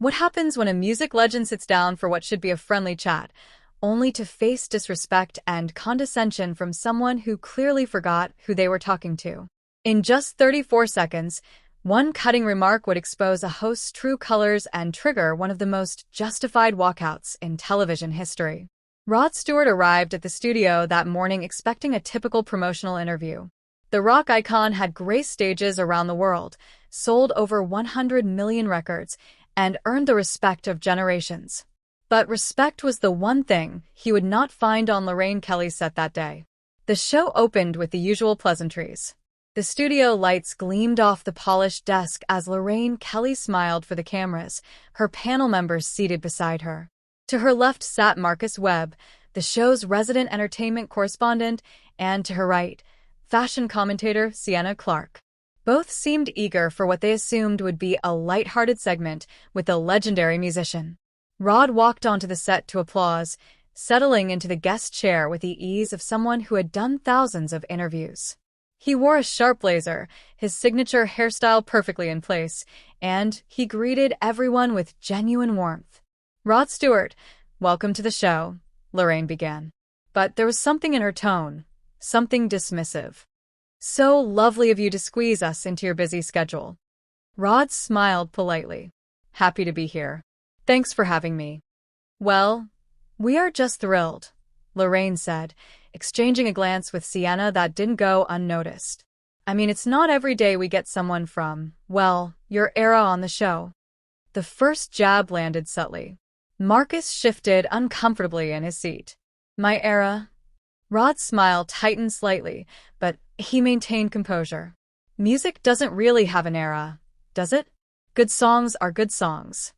What happens when a music legend sits down for what should be a friendly chat, only to face disrespect and condescension from someone who clearly forgot who they were talking to? In just 34 seconds, one cutting remark would expose a host's true colors and trigger one of the most justified walkouts in television history. Rod Stewart arrived at the studio that morning expecting a typical promotional interview. The rock icon had graced stages around the world, sold over 100 million records, and earned the respect of generations. But respect was the one thing he would not find on Lorraine Kelly's set that day. The show opened with the usual pleasantries. The studio lights gleamed off the polished desk as Lorraine Kelly smiled for the cameras, her panel members seated beside her. To her left sat Marcus Webb, the show's resident entertainment correspondent, and to her right, fashion commentator Sienna Clark. Both seemed eager for what they assumed would be a light-hearted segment with a legendary musician. Rod walked onto the set to applause, settling into the guest chair with the ease of someone who had done thousands of interviews. He wore a sharp blazer, his signature hairstyle perfectly in place, and he greeted everyone with genuine warmth. "Rod Stewart, welcome to the show," Lorraine began. But there was something in her tone, something dismissive. "So lovely of you to squeeze us into your busy schedule." Rod smiled politely. "Happy to be here. Thanks for having me." "Well, we are just thrilled," Lorraine said, exchanging a glance with Sienna that didn't go unnoticed. "I mean, it's not every day we get someone from, well, your era on the show." The first jab landed subtly. Marcus shifted uncomfortably in his seat. "My era?" Rod's smile tightened slightly, but he maintained composure. "Music doesn't really have an era, does it? Good songs are good songs."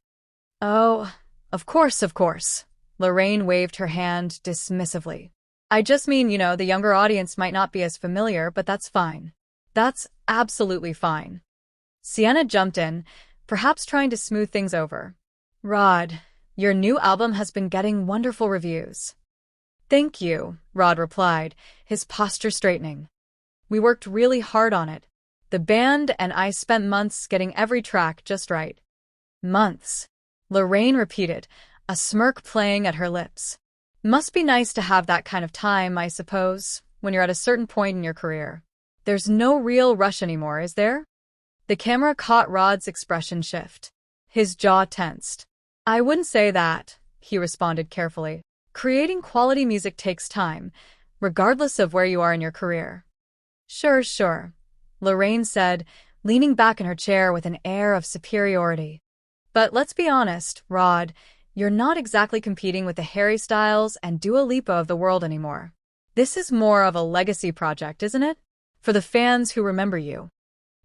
"Oh, of course," Lorraine waved her hand dismissively. "I just mean, the younger audience might not be as familiar, but that's fine. That's absolutely fine." Sienna jumped in, perhaps trying to smooth things over. "Rod, your new album has been getting wonderful reviews." "Thank you," Rod replied, his posture straightening. "We worked really hard on it. The band and I spent months getting every track just right." "Months," Lorraine repeated, a smirk playing at her lips. "Must be nice to have that kind of time, I suppose, when you're at a certain point in your career. There's no real rush anymore, is there?" The camera caught Rod's expression shift. His jaw tensed. "I wouldn't say that," he responded carefully. "Creating quality music takes time, regardless of where you are in your career." Sure," Lorraine said, leaning back in her chair with an air of superiority. "But let's be honest, Rod, you're not exactly competing with the Harry Styles and Dua Lipa of the world anymore. This is more of a legacy project, isn't it? For the fans who remember you."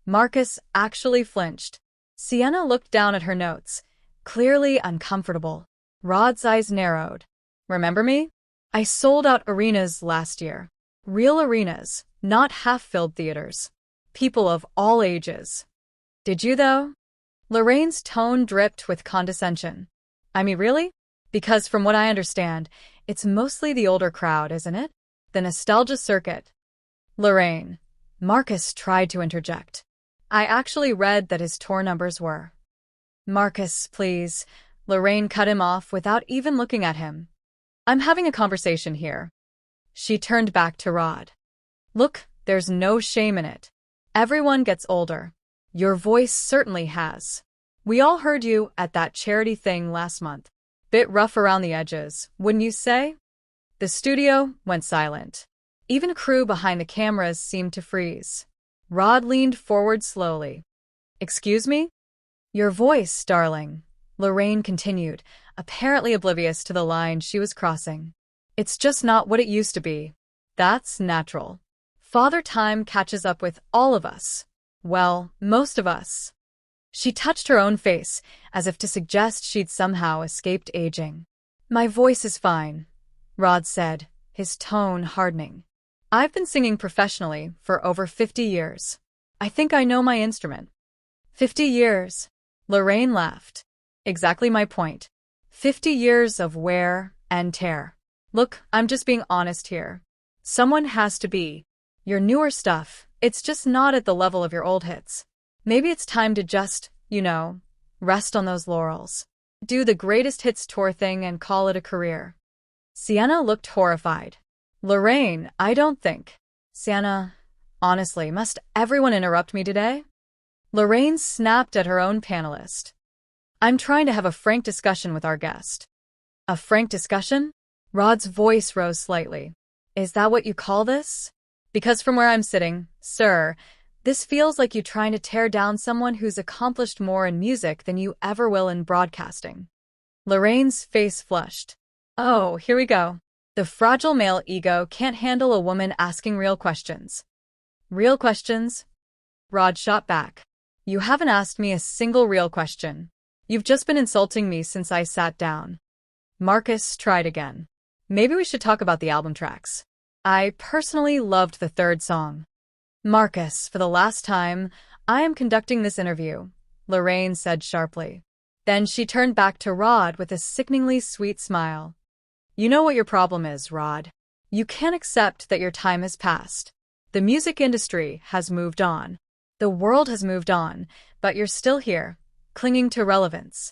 Marcus actually flinched. Sienna looked down at her notes, clearly uncomfortable. Rod's eyes narrowed. "Remember me? I sold out arenas last year. Real arenas, not half-filled theaters. People of all ages." "Did you, though?" Lorraine's tone dripped with condescension. "I mean, really? Because from what I understand, it's mostly the older crowd, isn't it? The nostalgia circuit." "Lorraine," Marcus tried to interject. "I actually read that his tour numbers were—" "Marcus, please," Lorraine cut him off without even looking at him. "I'm having a conversation here." She turned back to Rod. "Look, there's no shame in it. Everyone gets older. Your voice certainly has. We all heard you at that charity thing last month. Bit rough around the edges, wouldn't you say?" The studio went silent. Even crew behind the cameras seemed to freeze. Rod leaned forward slowly. "Excuse me?" "Your voice, darling," Lorraine continued, apparently oblivious to the line she was crossing. "It's just not what it used to be. That's natural. Father Time catches up with all of us. Well, most of us." She touched her own face, as if to suggest she'd somehow escaped aging. "My voice is fine," Rod said, his tone hardening. "I've been singing professionally for over 50 years. I think I know my instrument." 50 years? Lorraine laughed. "Exactly my point. 50 years of wear and tear. Look, I'm just being honest here. Someone has to be. Your newer stuff, it's just not at the level of your old hits. Maybe it's time to just, rest on those laurels." Do the greatest hits tour thing and call it a career. Sienna looked horrified. Lorraine, I don't think. Sienna, honestly, must everyone interrupt me today? Lorraine snapped at her own panelist. I'm trying to have a frank discussion with our guest. A frank discussion? Rod's voice rose slightly. Is that what you call this? Because from where I'm sitting, sir, this feels like you trying to tear down someone who's accomplished more in music than you ever will in broadcasting. Lorraine's face flushed. Oh, here we go. The fragile male ego can't handle a woman asking real questions. Real questions? Rod shot back. You haven't asked me a single real question. You've just been insulting me since I sat down. Marcus tried again. Maybe we should talk about the album tracks. I personally loved the third song. Marcus, for the last time, I am conducting this interview, Lorraine said sharply. Then she turned back to Rod with a sickeningly sweet smile. You know what your problem is, Rod. You can't accept that your time has passed. The music industry has moved on. The world has moved on, but you're still here, clinging to relevance.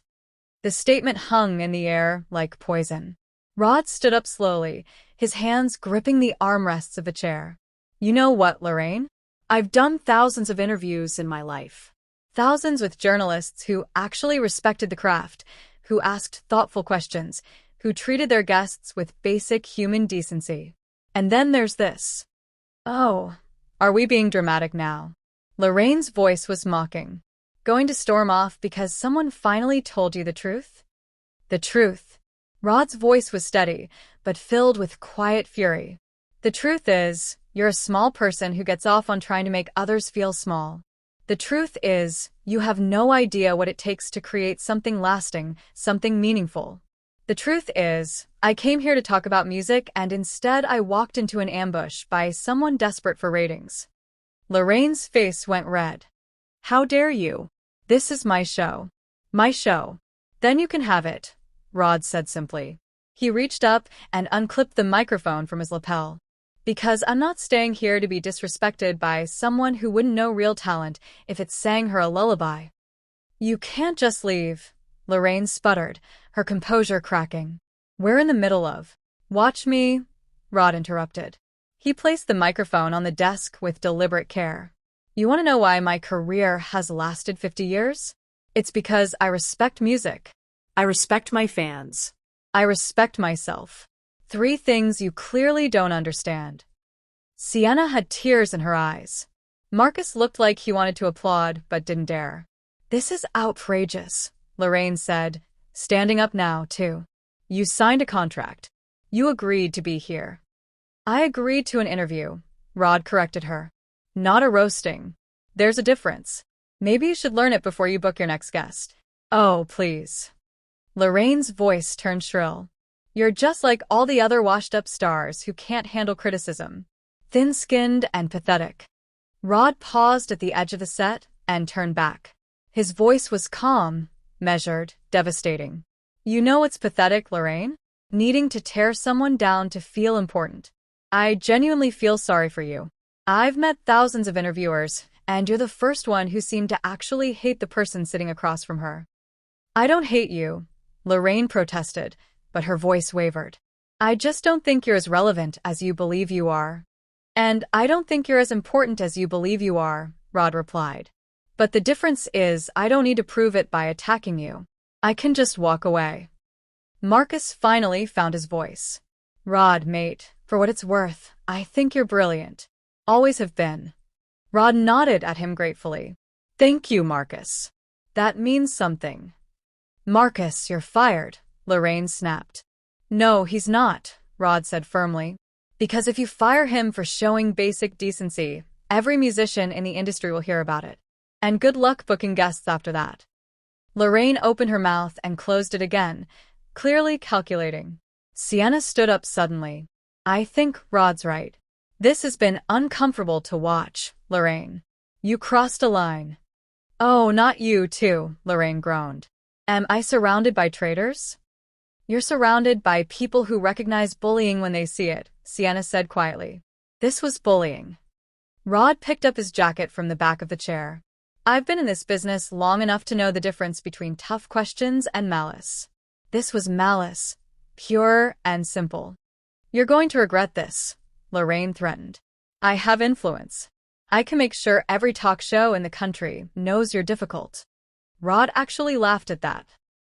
The statement hung in the air like poison. Rod stood up slowly, his hands gripping the armrests of a chair. You know what, Lorraine? I've done thousands of interviews in my life. Thousands with journalists who actually respected the craft, who asked thoughtful questions, who treated their guests with basic human decency. And then there's this. Oh, are we being dramatic now? Lorraine's voice was mocking. Going to storm off because someone finally told you the truth? The truth. Rod's voice was steady, but filled with quiet fury. The truth is, you're a small person who gets off on trying to make others feel small. The truth is, you have no idea what it takes to create something lasting, something meaningful. The truth is, I came here to talk about music and instead I walked into an ambush by someone desperate for ratings. Lorraine's face went red. How dare you? This is my show. My show. Then you can have it, Rod said simply. He reached up and unclipped the microphone from his lapel. Because I'm not staying here to be disrespected by someone who wouldn't know real talent if it sang her a lullaby. You can't just leave, Lorraine sputtered, her composure cracking. We're in the middle of. Watch me, Rod interrupted. He placed the microphone on the desk with deliberate care. You want to know why my career has lasted 50 years? It's because I respect music. I respect my fans. I respect myself. 3 things you clearly don't understand. Sienna had tears in her eyes. Marcus looked like he wanted to applaud, but didn't dare. This is outrageous, Lorraine said, standing up now, too. You signed a contract. You agreed to be here. I agreed to an interview, Rod corrected her. Not a roasting. There's a difference. Maybe you should learn it before you book your next guest. Oh, please. Lorraine's voice turned shrill. You're just like all the other washed-up stars who can't handle criticism. Thin-skinned and pathetic. Rod paused at the edge of the set and turned back. His voice was calm, measured, devastating. You know what's pathetic, Lorraine? Needing to tear someone down to feel important. I genuinely feel sorry for you. I've met thousands of interviewers, and you're the first one who seemed to actually hate the person sitting across from her. I don't hate you, Lorraine protested, but her voice wavered. I just don't think you're as relevant as you believe you are. And I don't think you're as important as you believe you are, Rod replied. But the difference is I don't need to prove it by attacking you. I can just walk away. Marcus finally found his voice. Rod, mate, for what it's worth, I think you're brilliant. Always have been. Rod nodded at him gratefully. Thank you, Marcus. That means something. Marcus, you're fired, Lorraine snapped. No, he's not, Rod said firmly. Because if you fire him for showing basic decency, every musician in the industry will hear about it. And good luck booking guests after that. Lorraine opened her mouth and closed it again, clearly calculating. Sienna stood up suddenly. I think Rod's right. This has been uncomfortable to watch, Lorraine. You crossed a line. Oh, not you too, Lorraine groaned. Am I surrounded by traitors? You're surrounded by people who recognize bullying when they see it, Sienna said quietly. This was bullying. Rod picked up his jacket from the back of the chair. I've been in this business long enough to know the difference between tough questions and malice. This was malice, pure and simple. You're going to regret this, Lorraine threatened. I have influence. I can make sure every talk show in the country knows you're difficult. Rod actually laughed at that.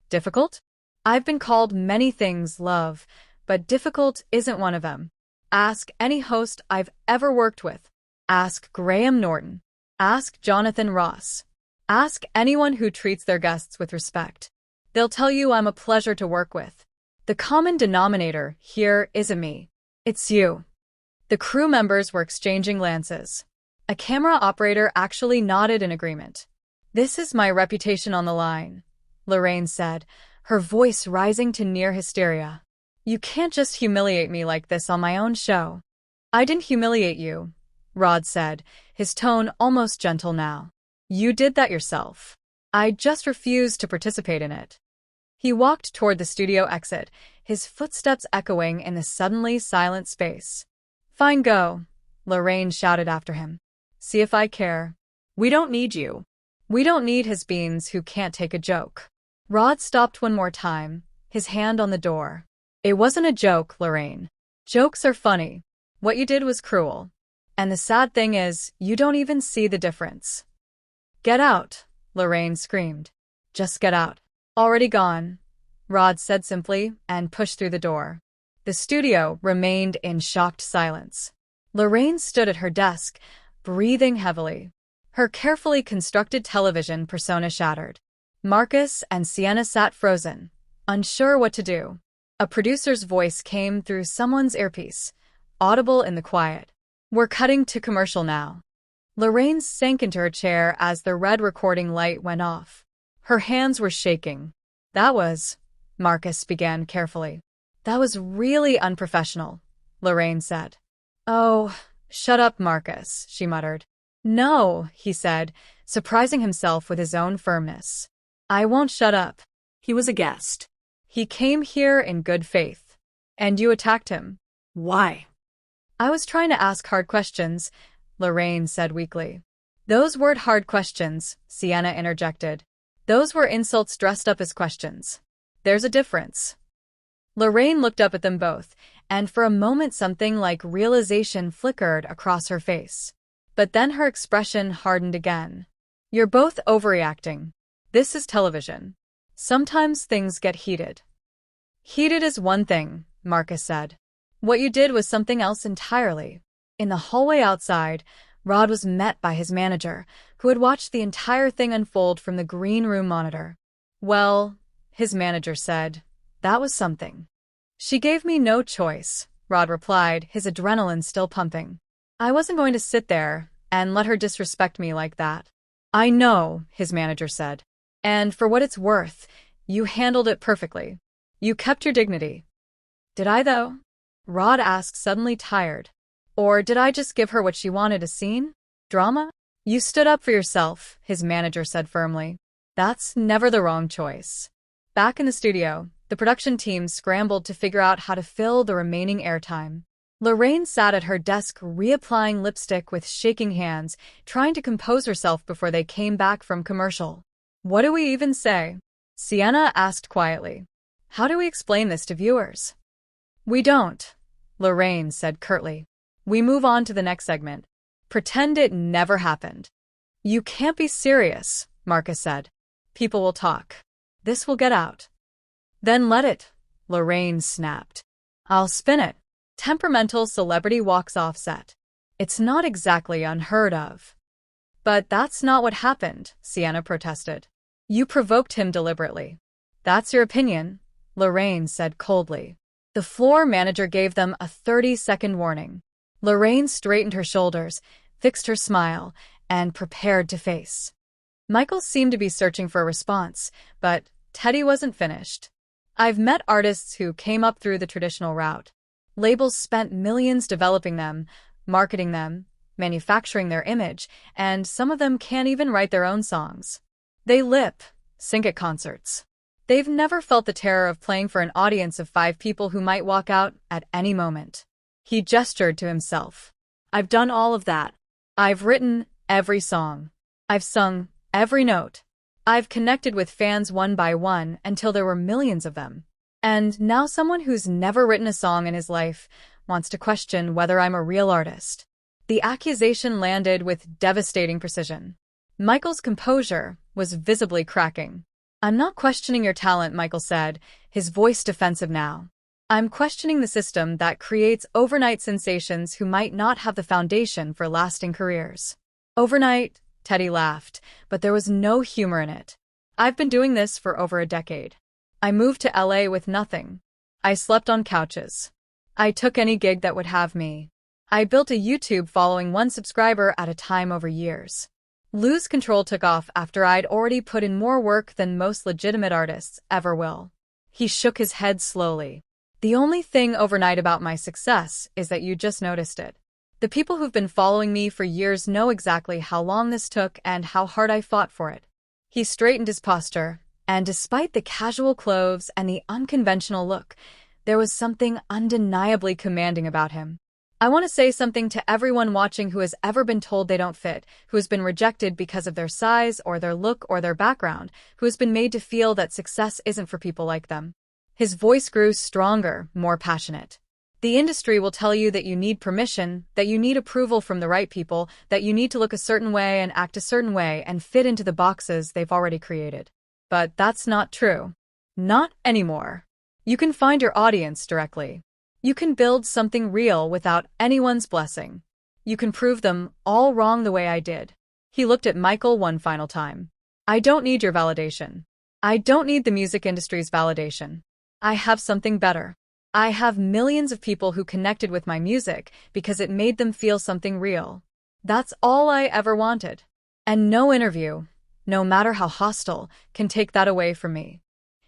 Difficult? I've been called many things, love, but difficult isn't one of them. Ask any host I've ever worked with. Ask Graham Norton. Ask Jonathan Ross. Ask anyone who treats their guests with respect. They'll tell you I'm a pleasure to work with. The common denominator here isn't me. It's you. The crew members were exchanging glances. A camera operator actually nodded in agreement. This is my reputation on the line, Lorraine said, her voice rising to near hysteria. You can't just humiliate me like this on my own show. I didn't humiliate you, Rod said, his tone almost gentle now. You did that yourself. I just refused to participate in it. He walked toward the studio exit, his footsteps echoing in the suddenly silent space. Fine, go, Lorraine shouted after him. See if I care. We don't need you. We don't need his beans who can't take a joke. Rod stopped one more time, his hand on the door. It wasn't a joke, Lorraine. Jokes are funny. What you did was cruel. And the sad thing is, you don't even see the difference. Get out, Lorraine screamed. Just get out. Already gone, Rod said simply, and pushed through the door. The studio remained in shocked silence. Lorraine stood at her desk, breathing heavily. Her carefully constructed television persona shattered. Marcus and Sienna sat frozen, unsure what to do. A producer's voice came through someone's earpiece, audible in the quiet. We're cutting to commercial now. Lorraine sank into her chair as the red recording light went off. Her hands were shaking. Marcus began carefully. That was really unprofessional, Lorraine said. Oh, shut up, Marcus, she muttered. No, he said, surprising himself with his own firmness. I won't shut up. He was a guest. He came here in good faith. And you attacked him. Why? I was trying to ask hard questions, Lorraine said weakly. Those weren't hard questions, Sienna interjected. Those were insults dressed up as questions. There's a difference. Lorraine looked up at them both, and for a moment something like realization flickered across her face. But then her expression hardened again. You're both overreacting. This is television. Sometimes things get heated. Heated is one thing, Marcus said. What you did was something else entirely. In the hallway outside, Rod was met by his manager, who had watched the entire thing unfold from the green room monitor. Well, his manager said, that was something. She gave me no choice, Rod replied, his adrenaline still pumping. I wasn't going to sit there and let her disrespect me like that. I know, his manager said. And for what it's worth, you handled it perfectly. You kept your dignity. Did I, though? Rod asked, suddenly tired. Or did I just give her what she wanted, a scene? Drama? You stood up for yourself, his manager said firmly. That's never the wrong choice. Back in the studio, the production team scrambled to figure out how to fill the remaining airtime. Lorraine sat at her desk reapplying lipstick with shaking hands, trying to compose herself before they came back from commercial. What do we even say? Sienna asked quietly. How do we explain this to viewers? We don't, Lorraine said curtly. We move on to the next segment. Pretend it never happened. You can't be serious, Marcus said. People will talk. This will get out. Then let it, Lorraine snapped. I'll spin it. Temperamental celebrity walks off set. It's not exactly unheard of. But that's not what happened, Sienna protested. You provoked him deliberately. That's your opinion, Lorraine said coldly. The floor manager gave them a 30-second warning. Lorraine straightened her shoulders, fixed her smile, and prepared to face. Michael seemed to be searching for a response, but Teddy wasn't finished. I've met artists who came up through the traditional route. Labels spent millions developing them, marketing them, manufacturing their image, and some of them can't even write their own songs. They lip sync at concerts. They've never felt the terror of playing for an audience of 5 people who might walk out at any moment. He gestured to himself. I've done all of that. I've written every song. I've sung Every note. I've connected with fans one by one until there were millions of them. And now someone who's never written a song in his life wants to question whether I'm a real artist. The accusation landed with devastating precision. Michael's composure was visibly cracking. "I'm not questioning your talent," Michael said, his voice defensive now. "I'm questioning the system that creates overnight sensations who might not have the foundation for lasting careers." "Overnight?" Teddy laughed, but there was no humor in it. "I've been doing this for over a decade. I moved to LA with nothing. I slept on couches. I took any gig that would have me. I built a YouTube following one subscriber at a time over years. Lose Control took off after I'd already put in more work than most legitimate artists ever will." He shook his head slowly. "The only thing overnight about my success is that you just noticed it. The people who've been following me for years know exactly how long this took and how hard I fought for it." He straightened his posture, and despite the casual clothes and the unconventional look, there was something undeniably commanding about him. "I want to say something to everyone watching who has ever been told they don't fit, who has been rejected because of their size or their look or their background, who has been made to feel that success isn't for people like them." His voice grew stronger, more passionate. "The industry will tell you that you need permission, that you need approval from the right people, that you need to look a certain way and act a certain way and fit into the boxes they've already created. But that's not true. Not anymore. You can find your audience directly. You can build something real without anyone's blessing. You can prove them all wrong the way I did." He looked at Michael one final time. "I don't need your validation. I don't need the music industry's validation. I have something better. I have millions of people who connected with my music because it made them feel something real. That's all I ever wanted. And no interview, no matter how hostile, can take that away from me."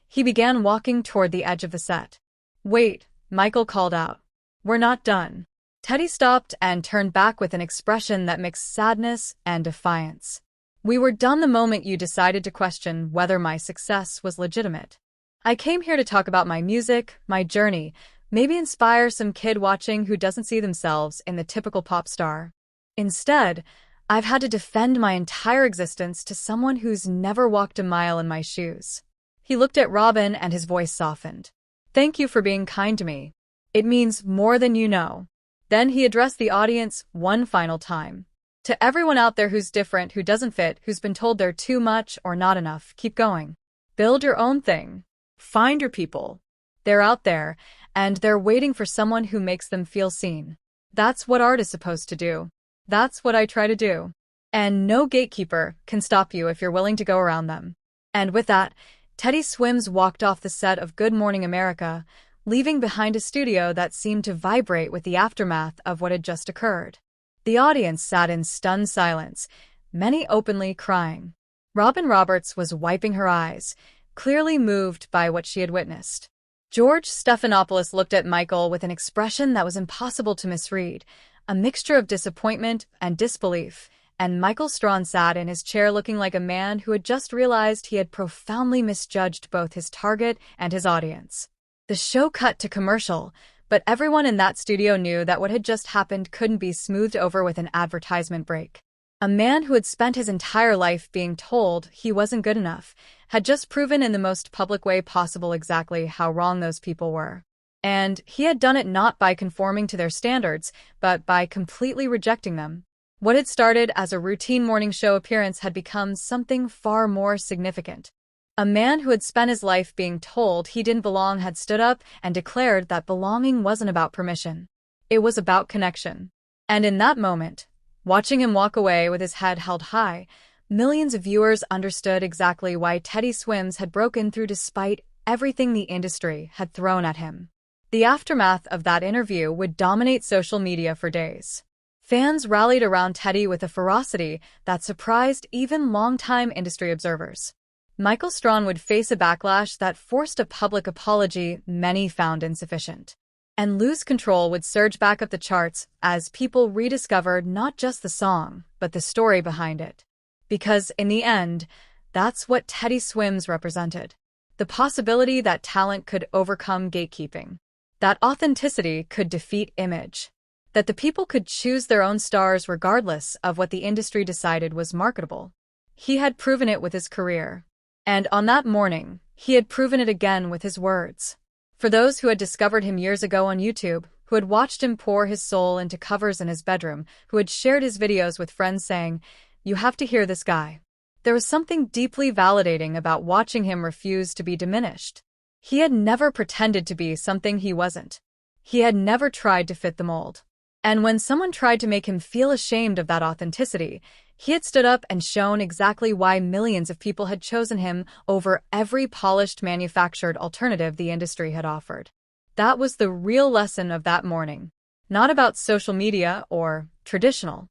He began walking toward the edge of the set. "Wait," Michael called out. "We're not done." Teddy stopped and turned back with an expression that mixed sadness and defiance. "We were done the moment you decided to question whether my success was legitimate. I came here to talk about my music, my journey, maybe inspire some kid watching who doesn't see themselves in the typical pop star. Instead, I've had to defend my entire existence to someone who's never walked a mile in my shoes." He looked at Robin and his voice softened. "Thank you for being kind to me. It means more than you know." Then he addressed the audience one final time. "To everyone out there who's different, who doesn't fit, who's been told they're too much or not enough, keep going. Build your own thing. Find your people. They're out there, and they're waiting for someone who makes them feel seen. That's what art is supposed to do. That's what I try to do. And no gatekeeper can stop you if you're willing to go around them." And with that, Teddy Swims walked off the set of Good Morning America, leaving behind a studio that seemed to vibrate with the aftermath of what had just occurred. The audience sat in stunned silence, many openly crying. Robin Roberts was wiping her eyes, clearly moved by what she had witnessed. George Stephanopoulos looked at Michael with an expression that was impossible to misread, a mixture of disappointment and disbelief, and Michael Strahan sat in his chair looking like a man who had just realized he had profoundly misjudged both his target and his audience. The show cut to commercial, but everyone in that studio knew that what had just happened couldn't be smoothed over with an advertisement break. A man who had spent his entire life being told he wasn't good enough had just proven in the most public way possible exactly how wrong those people were. And he had done it not by conforming to their standards, but by completely rejecting them. What had started as a routine morning show appearance had become something far more significant. A man who had spent his life being told he didn't belong had stood up and declared that belonging wasn't about permission. It was about connection. And in that moment, watching him walk away with his head held high, millions of viewers understood exactly why Teddy Swims had broken through despite everything the industry had thrown at him. The aftermath of that interview would dominate social media for days. Fans rallied around Teddy with a ferocity that surprised even longtime industry observers. Michael Strahan would face a backlash that forced a public apology many found insufficient. And Lose Control would surge back up the charts as people rediscovered not just the song, but the story behind it. Because, in the end, that's what Teddy Swims represented. The possibility that talent could overcome gatekeeping. That authenticity could defeat image. That the people could choose their own stars regardless of what the industry decided was marketable. He had proven it with his career. And on that morning, he had proven it again with his words. For those who had discovered him years ago on YouTube, who had watched him pour his soul into covers in his bedroom, who had shared his videos with friends saying, "You have to hear this guy." There was something deeply validating about watching him refuse to be diminished. He had never pretended to be something he wasn't. He had never tried to fit the mold. And when someone tried to make him feel ashamed of that authenticity, he had stood up and shown exactly why millions of people had chosen him over every polished manufactured alternative the industry had offered. That was the real lesson of that morning. Not about social media or traditional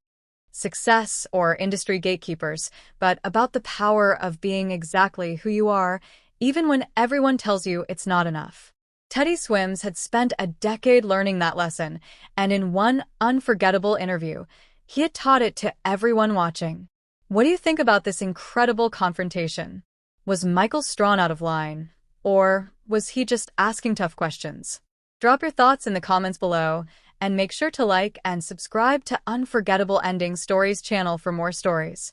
success or industry gatekeepers, but about the power of being exactly who you are, even when everyone tells you it's not enough. Teddy Swims had spent a decade learning that lesson, and in one unforgettable interview, he had taught it to everyone watching. What do you think about this incredible confrontation? Was Michael Strahan out of line? Or was he just asking tough questions? Drop your thoughts in the comments below, and make sure to like and subscribe to Unforgettable Ending Stories channel for more stories.